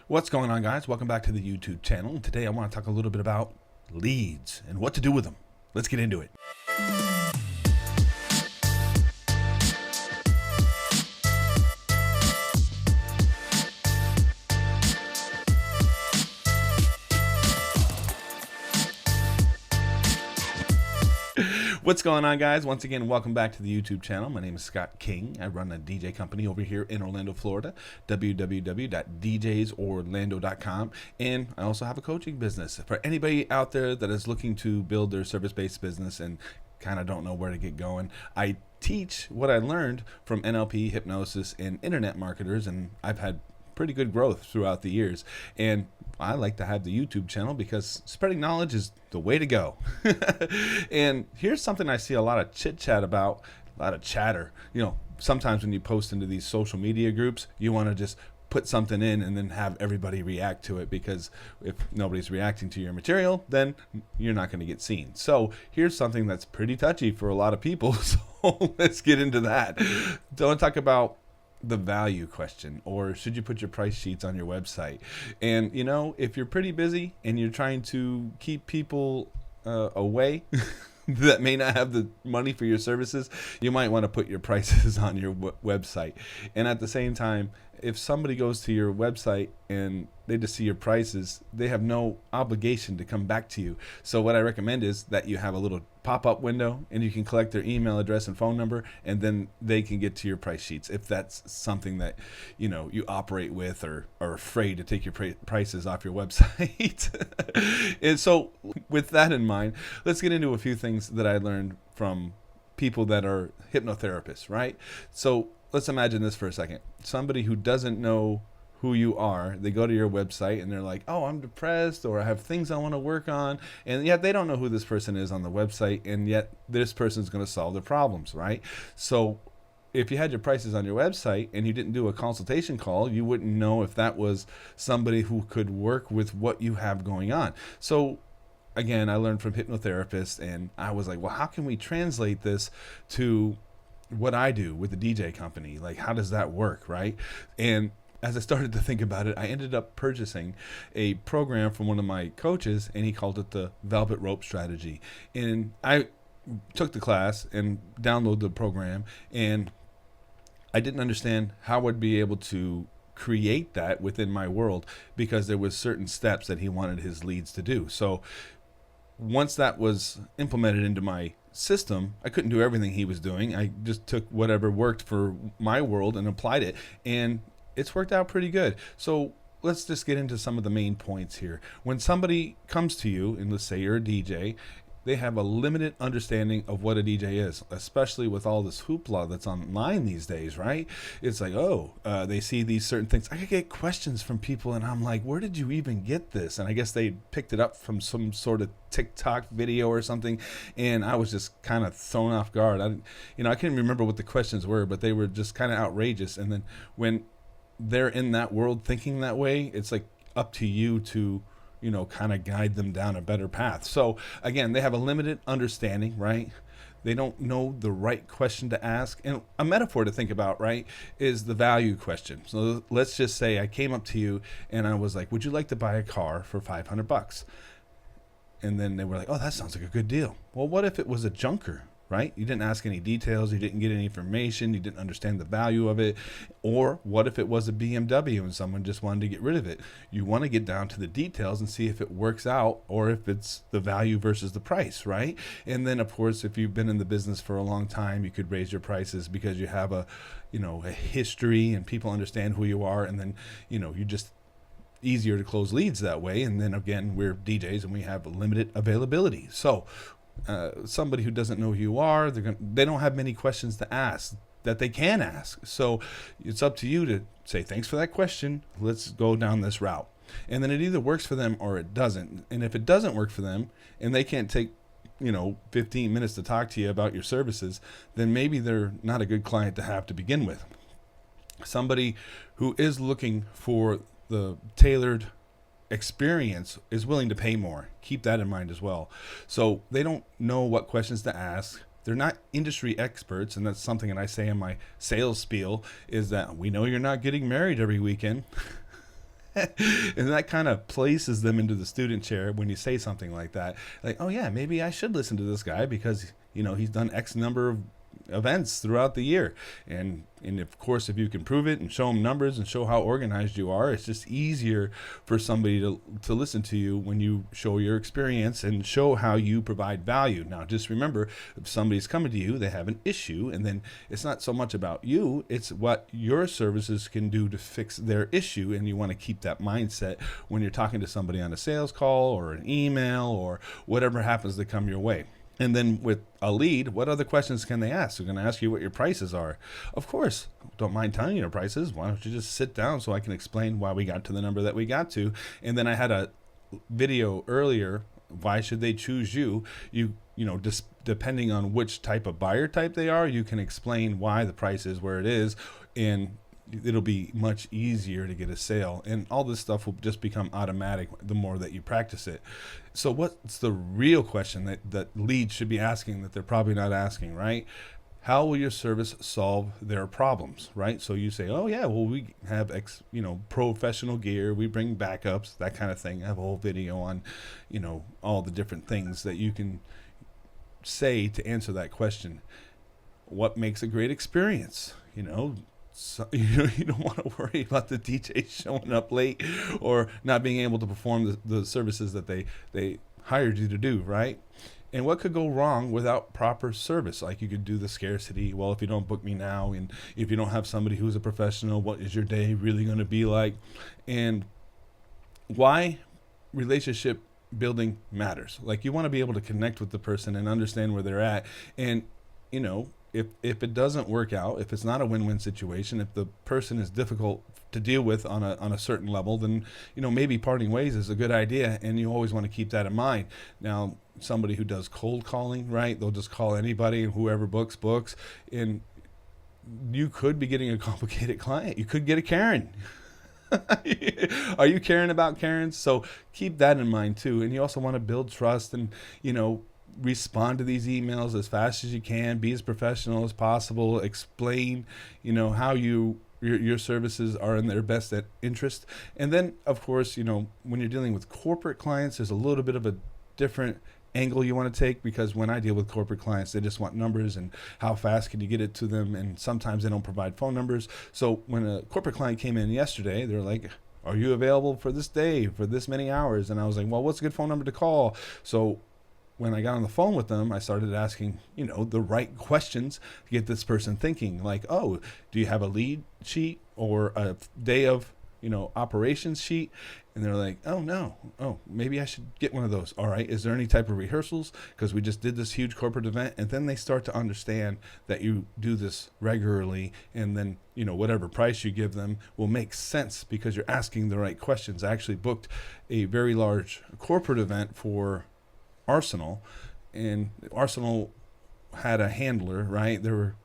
What's going on, guys? Welcome back to the YouTube channel. And today I want to talk a little bit about leads and what to do with them. Let's get into it. What's going on, guys? Once again, welcome back to the YouTube channel. My name is Scott King. I run a DJ company over here in Orlando, Florida, www.djsorlando.com. And I also have a coaching business. For anybody out there that is looking to build their service-based business and kind of don't know where to get going, I teach what I learned from NLP, hypnosis, and internet marketers, and I've had pretty good growth throughout the years. And I like to have the YouTube channel because spreading knowledge is the way to go. And here's something I see a lot of chit chat about, a lot of chatter. You know, sometimes when you post into these social media groups, you want to just put something in and then have everybody react to it, because if nobody's reacting to your material, then you're not going to get seen. So here's something that's pretty touchy for a lot of people. So let's get into that. Don't talk about the value question, or should you put your price sheets on your website? And you know, if you're pretty busy and you're trying to keep people away that may not have the money for your services, you might want to put your prices on your website. And at the same time, if somebody goes to your website and they just see your prices, they have no obligation to come back to you. So what I recommend is that you have a little pop-up window and you can collect their email address and phone number, and then they can get to your price sheets if that's something that you know you operate with or are afraid to take your prices off your website. And so with that in mind, let's get into a few things that I learned from people that are hypnotherapists, right? So let's imagine this for a second. Somebody who doesn't know who you are, they go to your website and they're like, oh, I'm depressed, or I have things I want to work on. And yet they don't know who this person is on the website, and yet this person's going to solve their problems, right? So if you had your prices on your website and you didn't do a consultation call, you wouldn't know if that was somebody who could work with what you have going on. So again, I learned from hypnotherapists, and I was like, well, how can we translate this to what I do with the DJ company? Like, how does that work, right? And as I started to think about it, I ended up purchasing a program from one of my coaches, and he called it the Velvet Rope Strategy. And I took the class and downloaded the program, and I didn't understand how I'd be able to create that within my world, because there was certain steps that he wanted his leads to do. So once that was implemented into my system, I couldn't do everything he was doing. I just took whatever worked for my world and applied it, and it's worked out pretty good. So let's just get into some of the main points here. When somebody comes to you, and let's say you're a DJ, they have a limited understanding of what a DJ is, especially with all this hoopla that's online these days, right? It's like, they see these certain things. I could get questions from people, and I'm like, where did you even get this? And I guess they picked it up from some sort of TikTok video or something, and I was just kind of thrown off guard. I couldn't remember what the questions were, but they were just kind of outrageous. And then when they're in that world thinking that way, it's like up to you to kind of guide them down a better path. So again, they have a limited understanding, right? They don't know the right question to ask. And a metaphor to think about, right, is the value question. So let's just say I came up to you and I was like, would you like to buy a car for $500? And then they were like, oh, that sounds like a good deal. Well, what if it was a junker? Right? You didn't ask any details. You didn't get any information. You didn't understand the value of it. Or what if it was a BMW and someone just wanted to get rid of it? You want to get down to the details and see if it works out, or if it's the value versus the price, right? And then, of course, if you've been in the business for a long time, you could raise your prices because you have a history and people understand who you are. And then, you just easier to close leads that way. And then again, we're DJs and we have limited availability. So somebody who doesn't know who you are, they don't have many questions to ask that they can ask. So it's up to you to say, thanks for that question, let's go down this route. And then it either works for them or it doesn't. And if it doesn't work for them and they can't take 15 minutes to talk to you about your services, then maybe they're not a good client to have to begin with. Somebody who is looking for the tailored experience is willing to pay more. Keep that in mind as well. So they don't know what questions to ask. They're not industry experts, and that's something that I say in my sales spiel, is that we know you're not getting married every weekend. And that kind of places them into the student chair when you say something like that. Like, oh yeah, maybe I should listen to this guy because, he's done X number of events throughout the year. And of course, if you can prove it and show them numbers and show how organized you are, it's just easier for somebody to listen to you when you show your experience and show how you provide value. Now, just remember, if somebody's coming to you, they have an issue, and then it's not so much about you, it's what your services can do to fix their issue. And you want to keep that mindset when you're talking to somebody on a sales call or an email or whatever happens to come your way. And then with a lead, what other questions can they ask? They're going to ask you what your prices are. Of course, don't mind telling you your prices. Why don't you just sit down so I can explain why we got to the number that we got to? And then I had a video earlier. Why should they choose you? Just depending on which type of buyer type they are, you can explain why the price is where it is. And it'll be much easier to get a sale, and all this stuff will just become automatic the more that you practice it. So what's the real question that leads should be asking that they're probably not asking, right? How will your service solve their problems, right? So you say, oh yeah, well, we have professional gear, we bring backups, that kind of thing. I have a whole video on all the different things that you can say to answer that question. What makes a great experience? So, you don't want to worry about the DJ showing up late or not being able to perform the services that they hired you to do, right? And what could go wrong without proper service? Like, you could do the scarcity. Well, if you don't book me now, and if you don't have somebody who's a professional, what is your day really going to be like? And why relationship building matters. Like, you want to be able to connect with the person and understand where they're at. And, if it doesn't work out, if it's not a win-win situation, if the person is difficult to deal with on a certain level, then maybe parting ways is a good idea, and you always want to keep that in mind. Now, somebody who does cold calling, right? They'll just call anybody, and whoever books, and you could be getting a complicated client. You could get a Karen. Are you caring about Karens? So keep that in mind too. And you also want to build trust and respond to these emails as fast as you can, be as professional as possible, explain how your services are in their best interest. And then of course, when you're dealing with corporate clients, there's a little bit of a different angle you want to take, because when I deal with corporate clients, they just want numbers and how fast can you get it to them, and sometimes they don't provide phone numbers. So when a corporate client came in yesterday, they're like, are you available for this day for this many hours? And I was like, well, what's a good phone number to call? So when I got on the phone with them, I started asking, the right questions to get this person thinking, like, oh, do you have a lead sheet or a day of, operations sheet? And they're like, oh, no. Oh, maybe I should get one of those. All right. Is there any type of rehearsals? Because we just did this huge corporate event. And then they start to understand that you do this regularly. And then, whatever price you give them will make sense because you're asking the right questions. I actually booked a very large corporate event for Arsenal, and Arsenal had a handler, right? There were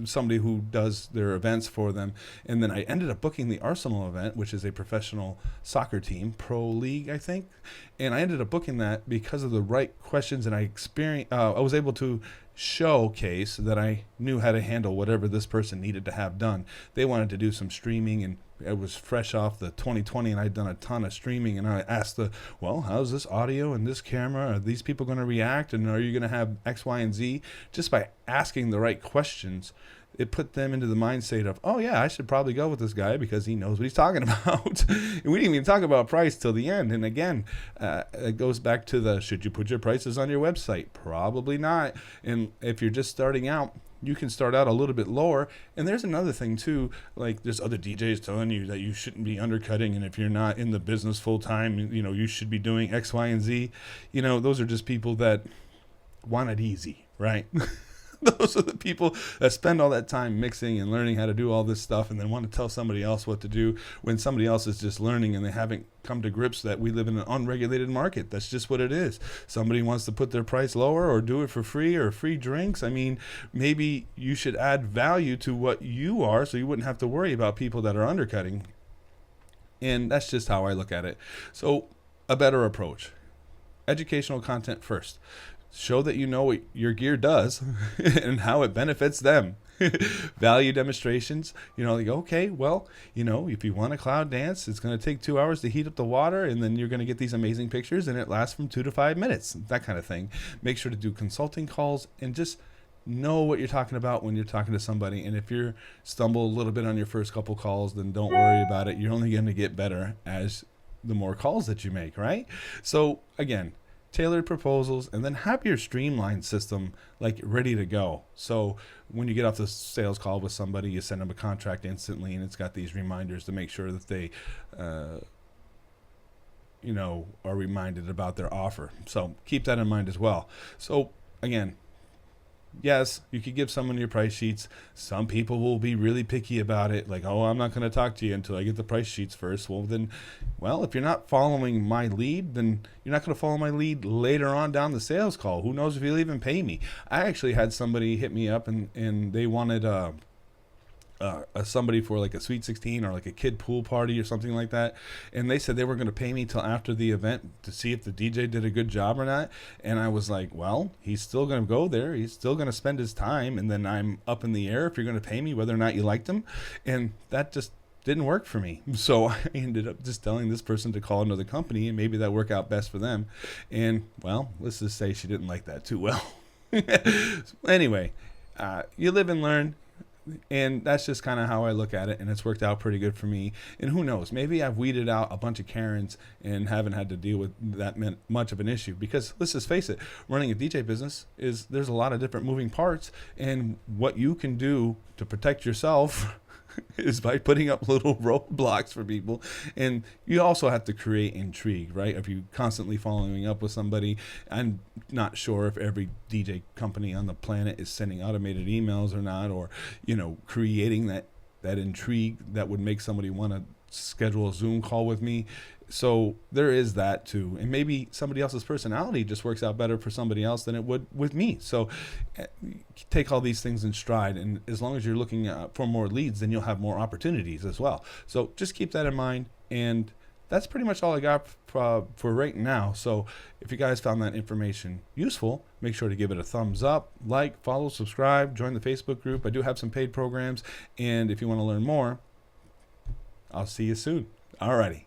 somebody who does their events for them, and then I ended up booking the Arsenal event, which is a professional soccer team, pro league, I think, and I ended up booking that because of the right questions, and I was able to showcase that I knew how to handle whatever this person needed to have done. They wanted to do some streaming, and it was fresh off the 2020, and I'd done a ton of streaming, and I asked how's this audio and this camera? Are these people going to react? And are you going to have X, Y, and Z? Just by asking the right questions, it put them into the mindset of, oh yeah, I should probably go with this guy because he knows what he's talking about. And we didn't even talk about price till the end. And again, it goes back to should you put your prices on your website? Probably not. And if you're just starting out, you can start out a little bit lower. And there's another thing too, like there's other DJs telling you that you shouldn't be undercutting, and if you're not in the business full time, you should be doing X, Y, and Z. Those are just people that want it easy, right? Those are the people that spend all that time mixing and learning how to do all this stuff and then want to tell somebody else what to do when somebody else is just learning and they haven't come to grips that we live in an unregulated market. That's just what it is. Somebody wants to put their price lower or do it for free or free drinks. I mean, maybe you should add value to what you are so you wouldn't have to worry about people that are undercutting. And that's just how I look at it. So a better approach. Educational content first. show that you know what your gear does and how it benefits them. Value demonstrations, like, okay, well, if you want a cloud dance, it's going to take 2 hours to heat up the water, and then you're going to get these amazing pictures, and it lasts from 2 to 5 minutes, that kind of thing. Make sure to do consulting calls and just know what you're talking about when you're talking to somebody. And if you stumble a little bit on your first couple calls, then don't worry about it. You're only going to get better as the more calls that you make, right? So again, tailored proposals, and then have your Streamline system like ready to go. So when you get off the sales call with somebody, you send them a contract instantly, and it's got these reminders to make sure that they are reminded about their offer. So keep that in mind as well. So again, yes, you could give someone your price sheets. Some people will be really picky about it, like, oh, I'm not going to talk to you until I get the price sheets first. Well, if you're not following my lead, then you're not going to follow my lead later on down the sales call. Who knows if you'll even pay me? I actually had somebody hit me up, and they wanted somebody for like a Sweet 16 or like a kid pool party or something like that, and they said they were going to pay me till after the event to see if the DJ did a good job or not. And I was like, well, he's still going to go there, he's still going to spend his time, and then I'm up in the air if you're going to pay me whether or not you liked him. And that just didn't work for me. So I ended up just telling this person to call another company, and maybe that worked out best for them. And well, let's just say she didn't like that too well. Anyway, you live and learn. And that's just kind of how I look at it, and it's worked out pretty good for me. And who knows, maybe I've weeded out a bunch of Karens and haven't had to deal with that much of an issue. Because let's just face it, running a DJ business there's a lot of different moving parts, and what you can do to protect yourself is by putting up little roadblocks for people. And you also have to create intrigue, right? If you constantly following up with somebody, I'm not sure if every DJ company on the planet is sending automated emails or not, or creating that intrigue that would make somebody want to schedule a Zoom call with me. So there is that too. And maybe somebody else's personality just works out better for somebody else than it would with me. So take all these things in stride. And as long as you're looking for more leads, then you'll have more opportunities as well. So just keep that in mind. And that's pretty much all I got for right now. So if you guys found that information useful, make sure to give it a thumbs up, like, follow, subscribe, join the Facebook group. I do have some paid programs. And if you want to learn more, I'll see you soon. Alrighty.